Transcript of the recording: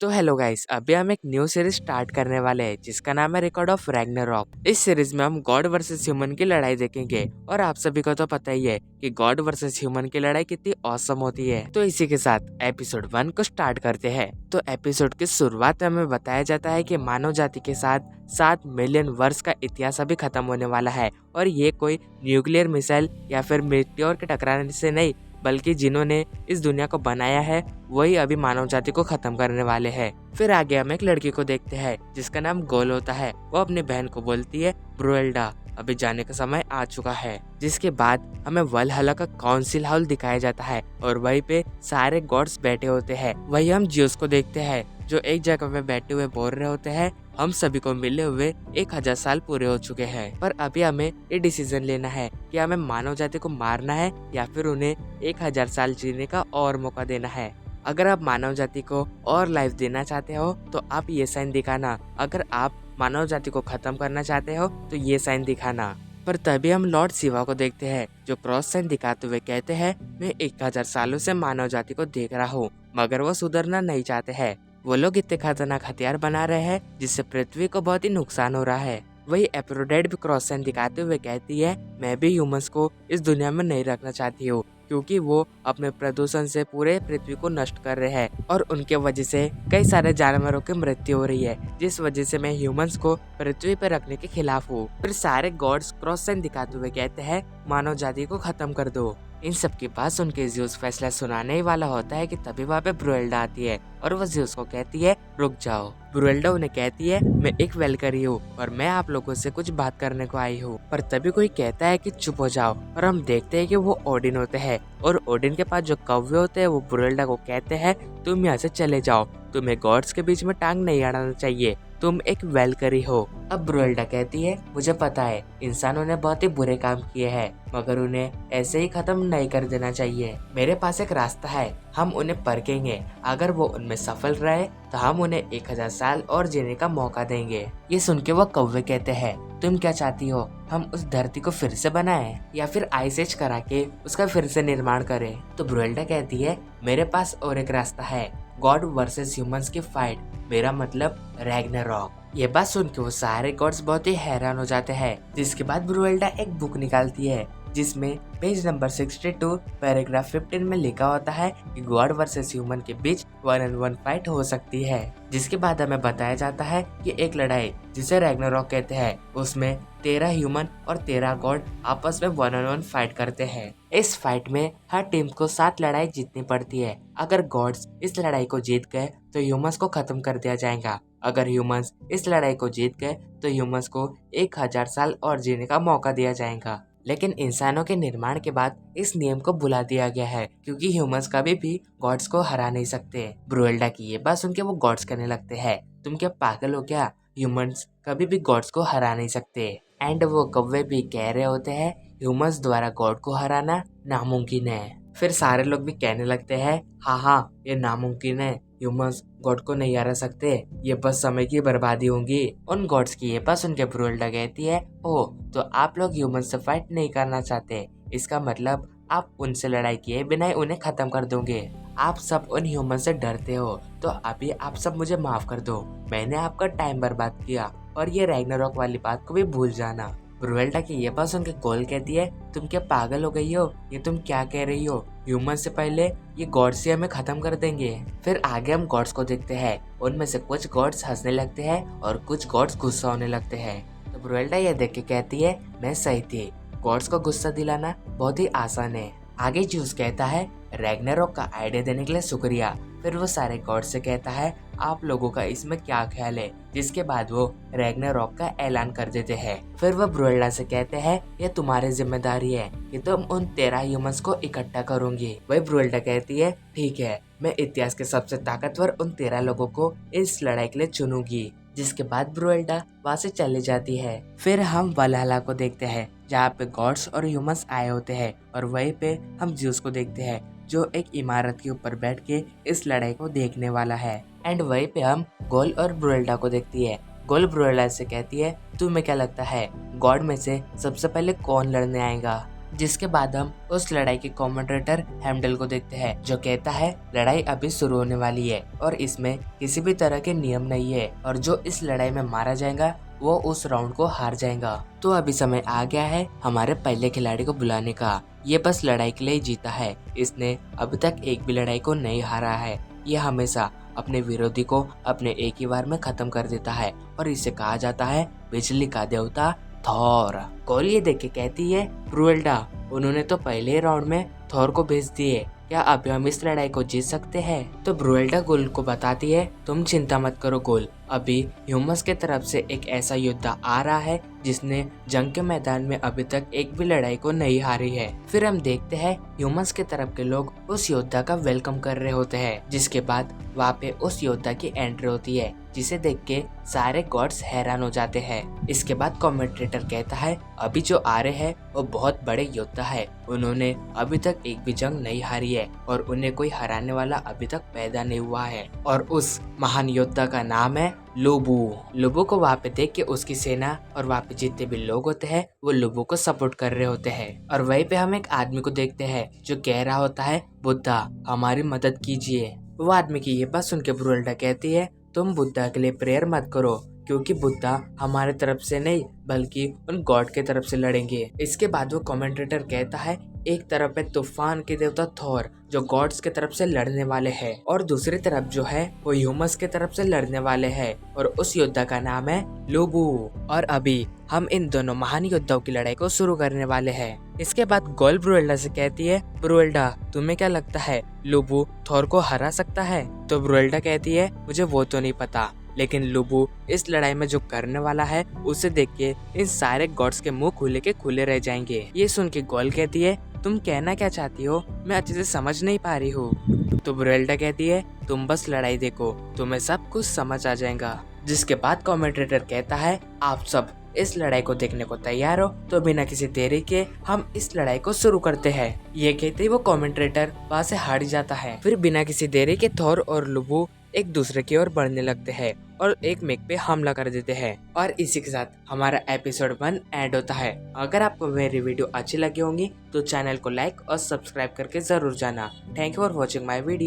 तो hello guys, अभी हम एक न्यू सीरीज स्टार्ट करने वाले हैं जिसका नाम है रिकॉर्ड ऑफ रैग्नारॉक। इस सीरीज में हम गॉड वर्सेस ह्यूमन की लड़ाई देखेंगे और आप सभी को तो पता ही है कि गॉड वर्सेस ह्यूमन की लड़ाई कितनी औसम होती है। तो इसी के साथ एपिसोड 1 को स्टार्ट करते हैं। तो एपिसोड की शुरुआत में हमें बताया जाता है कि मानव जाति के साथ 7 मिलियन वर्ष का इतिहास अभी खत्म होने वाला है और ये कोई न्यूक्लियर मिसाइल या फिर मीटियोर के टकराने से नहीं, बल्कि जिन्होंने इस दुनिया को बनाया है वही अभी मानव जाति को खत्म करने वाले हैं। फिर आगे हम एक लड़की को देखते हैं जिसका नाम गोल होता है। वो अपनी बहन को बोलती है ब्रुएल्डा, अभी जाने का समय आ चुका है। जिसके बाद हमें वलहल्ला का काउंसिल हॉल दिखाया जाता है और वहीं पे सारे गॉड्स बैठे होते हैं। वही हम जियोस को देखते हैं जो एक जगह में बैठे हुए बोल रहे होते हैं, हम सभी को मिले हुए 1000 साल पूरे हो चुके हैं, पर अभी हमें ये डिसीजन लेना है कि हमें मानव जाति को मारना है या फिर उन्हें 1000 साल जीने का और मौका देना है। अगर आप मानव जाति को और लाइफ देना चाहते हो तो आप ये साइन दिखाना, अगर आप मानव जाति को खत्म करना चाहते हो तो ये साइन दिखाना। पर तभी हम लॉर्ड शिवा को देखते हैं जो क्रॉस साइन दिखाते हुए कहते हैं, मैं 1000 सालों से मानव जाति को देख रहा हूँ मगर वो सुधरना नहीं चाहते हैं। वो लोग इतने खतरनाक हथियार बना रहे हैं जिससे पृथ्वी को बहुत ही नुकसान हो रहा है। वही एप्रोडाइट भी क्रॉस साइन दिखाते हुए कहती है, मैं भी ह्यूमंस को इस दुनिया में नहीं रखना चाहती हूँ क्योंकि वो अपने प्रदूषण से पूरे पृथ्वी को नष्ट कर रहे हैं और उनके वजह से कई सारे जानवरों की मृत्यु हो रही है, जिस वजह से मैं ह्यूमंस को पृथ्वी पर रखने के खिलाफ हूँ। फिर सारे गॉड्स क्रॉस साइन दिखाते हुए कहते हैं, मानव जाति को खत्म कर दो। इन सब के पास उनके ज्यूस फैसला सुनाने ही वाला होता है कि तभी वहाँ पे ब्रुएल्डा आती है और वो ज्यूस को कहती है, रुक जाओ। ब्रुएल्डा उन्हें कहती है, मैं एक वेलकरी हूँ और मैं आप लोगों से कुछ बात करने को आई हूँ। पर तभी कोई कहता है कि चुप हो जाओ और हम देखते हैं कि वो ओडिन होते हैं और ओडिन के पास जो कौवे होते हैं वो ब्रुएल्डा को कहते हैं, तुम यहाँ से चले जाओ, तुम्हें गॉड्स के बीच में टांग नहीं अड़ाना चाहिए, तुम एक वेलकरी हो। अब ब्रुएल्डा कहती है, मुझे पता है इंसानों ने बहुत ही बुरे काम किए हैं मगर उन्हें ऐसे ही खत्म नहीं कर देना चाहिए। मेरे पास एक रास्ता है, हम उन्हें परखेंगे, अगर वो उनमें सफल रहे तो हम उन्हें 1000 साल और जीने का मौका देंगे। ये सुन के वो कौवे कहते हैं, तुम क्या चाहती हो, हम उस धरती को फिर से बनाएं या फिर आइस एज करा के उसका फिर से निर्माण करें? तो ब्रुएल्डा कहती है, मेरे पास और एक रास्ता है, गॉड वर्सेस ह्यूमंस की फाइट, मेरा मतलब रैग्नारॉक। ये बात सुन के वो सारे गॉड्स बहुत ही हैरान हो जाते हैं। जिसके बाद ब्रुएल्डा एक बुक निकालती है जिसमें पेज नंबर 62 पैराग्राफ 15 में लिखा होता है कि गॉड वर्सेस ह्यूमन के बीच 1-on-1 फाइट हो सकती है। जिसके बाद हमें बताया जाता है कि एक लड़ाई जिसे रैग्नारॉक कहते हैं उसमें 13 ह्यूमन और 13 गॉड आपस में 1-on-1 फाइट करते हैं। इस फाइट में हर टीम को 7 लड़ाई जीतनी पड़ती है। अगर गॉड्स इस लड़ाई को जीत गए तो ह्यूमंस को खत्म कर दिया जाएगा, अगर ह्यूमंस इस लड़ाई को जीत गए तो ह्यूमंस को 1000 साल और जीने का मौका दिया जाएगा। लेकिन इंसानों के निर्माण के बाद इस नियम को भुला दिया गया है क्योंकि ह्यूमंस कभी भी गॉड्स को हरा नहीं सकते। ब्रुएल्डा की ये बात सुन के वो गॉड्स कहने लगते हैं, तुम क्या पागल हो क्या, ह्यूमंस कभी भी गॉड्स को हरा नहीं सकते। एंड वो कौवे भी कह रहे होते हैं, ह्यूमंस द्वारा गॉड को हराना नामुमकिन है। फिर सारे लोग भी कहने लगते हैं, हाँ ये नामुमकिन है, ह्यूमंस गॉड को नहीं हरा सकते, ये बस समय की बर्बादी होगी। उन गॉड्स की ये बात सुन के ब्रुएल्डा कहती है, ओह तो आप लोग ह्यूमंस से फाइट नहीं करना चाहते, इसका मतलब आप उनसे लड़ाई किए बिना ही उन्हें खत्म कर दोगे। आप सब उन ह्यूमन से डरते हो तो अभी आप सब मुझे माफ कर दो, मैंने आपका टाइम बर्बाद किया और ये रैग्नारॉक वाली बात को भी भूल जाना। ब्रुएल्डा की ये बात सुन के गोल कहती है, तुम क्या पागल हो गई हो, ये तुम क्या कह रही हो, ह्यूमन से पहले ये गॉड्स ही हमें खत्म कर देंगे। फिर आगे हम गॉड्स को देखते हैं, उनमें से कुछ गॉड्स हंसने लगते हैं और कुछ गॉड्स गुस्सा होने लगते हैं। तो ब्रुएल्डा ये देख के कहती है, मैं सही थी, गॉड्स को गुस्सा दिलाना बहुत ही आसान है। आगे ज्यूस कहता है, रैग्नारॉक का आइडिया देने के लिए शुक्रिया। फिर वो सारे गॉड से कहता है, आप लोगों का इसमें क्या ख्याल है? जिसके बाद वो रैग्नारॉक का ऐलान कर देते हैं। फिर वो ब्रुएल्डा से कहते हैं, ये तुम्हारी जिम्मेदारी है कि तुम उन 13 ह्यूमंस को इकट्ठा करोगे। वही ब्रुएल्डा कहती है, ठीक है, मैं इतिहास के सबसे ताकतवर उन 13 लोगों को इस लड़ाई के लिए चुनूंगी। जिसके बाद ब्रुएल्डा वहाँ से चली जाती है। फिर हम वलहल्ला को देखते हैं जहाँ पे गॉड्स और ह्यूमंस आए होते हैं और वहीं पे हम ज्यूस को देखते हैं जो एक इमारत के ऊपर बैठ के इस लड़ाई को देखने वाला है। एंड वहीं पे हम गोल और ब्रुएल्डा को देखती है। गोल ब्रुएल्डा से कहती है, तुम्हें क्या लगता है गॉड में से सबसे पहले कौन लड़ने आएगा? जिसके बाद हम उस लड़ाई के कमेंटेटर हेमडल को देखते हैं, जो कहता है लड़ाई अभी शुरू होने वाली है और इसमें किसी भी तरह के नियम नहीं है और जो इस लड़ाई में मारा जाएगा वो उस राउंड को हार जाएगा। तो अभी समय आ गया है हमारे पहले खिलाड़ी को बुलाने का। ये बस लड़ाई के लिए जीता है, इसने अभी तक एक भी लड़ाई को नहीं हारा है। ये हमेशा अपने विरोधी को अपने एक ही बार में खत्म कर देता है और इसे कहा जाता है बिजली का देवता थॉर। कॉल ये देख के कहती है ब्रुएल्डा, उन्होंने तो पहले ही राउंड में थॉर को भेज दिए, क्या अभी हम इस लड़ाई को जीत सकते हैं? तो ब्रुएल्डा गोल को बताती है तुम चिंता मत करो गोल, अभी ह्यूमंस के तरफ से एक ऐसा योद्धा आ रहा है जिसने जंग के मैदान में अभी तक एक भी लड़ाई को नहीं हारी है। फिर हम देखते हैं ह्यूमंस के तरफ के लोग उस योद्धा का वेलकम कर रहे होते हैं, जिसके बाद वहाँ पे उस योद्धा की एंट्री होती है, जिसे देख के सारे गॉड्स हैरान हो जाते हैं। इसके बाद कमेंटेटर कहता है अभी जो आ रहे हैं वो बहुत बड़े योद्धा है, उन्होंने अभी तक एक भी जंग नहीं हारी है और उन्हें कोई हराने वाला अभी तक पैदा नहीं हुआ है और उस महान योद्धा का नाम है लोबू। लोबू को वहाँ पे देख के उसकी सेना और वहाँ पे जितने भी लोग होते हैं वो लोबू को सपोर्ट कर रहे होते हैं। और वहीं पे हम एक आदमी को देखते हैं जो कह रहा होता है बुद्धा हमारी मदद कीजिए। वो आदमी की ये बात सुन के ब्रुएल्डा कहती है तुम बुद्धा के लिए प्रेयर मत करो, क्योंकि बुद्धा हमारे तरफ से नहीं बल्कि उन गॉड के तरफ से लड़ेंगे। इसके बाद वो कमेंटेटर कहता है एक तरफ है तूफान के देवता थॉर जो गॉड्स के तरफ से लड़ने वाले हैं और दूसरी तरफ जो है वो ह्यूमंस के तरफ से लड़ने वाले हैं और उस योद्धा का नाम है लोबू। और अभी हम इन दोनों महान योद्धाओं की लड़ाई को शुरू करने वाले हैं। इसके बाद गोल ब्रुएल्डा से कहती है ब्रुएल्डा तुम्हें क्या लगता है लोबू थॉर को हरा सकता है? तो ब्रुएल्डा कहती है मुझे वो तो नहीं पता, लेकिन लोबू इस लड़ाई में जो करने वाला है उसे देख के इन सारे गॉड्स के मुंह खुले के खुले रह जाएंगे। ये सुन के गोल कहती है तुम कहना क्या चाहती हो, मैं अच्छे से समझ नहीं पा रही हूँ। तो ब्रुएल्डा कहती है तुम बस लड़ाई देखो, तुम्हें सब कुछ समझ आ जाएगा। जिसके बाद कमेंटेटर कहता है आप सब इस लड़ाई को देखने को तैयार हो, तो बिना किसी देरी के हम इस लड़ाई को शुरू करते हैं। ये कहते ही वो कमेंटेटर वहाँ से हट जाता है। फिर बिना किसी देरी के थॉर और लोबू एक दूसरे की ओर बढ़ने लगते हैं और एक मेक पे हमला कर देते हैं और इसी के साथ हमारा एपिसोड 1 एंड होता है। अगर आपको मेरी वीडियो अच्छी लगी होंगी तो चैनल को लाइक और सब्सक्राइब करके जरूर जाना। Thank you for watching my video.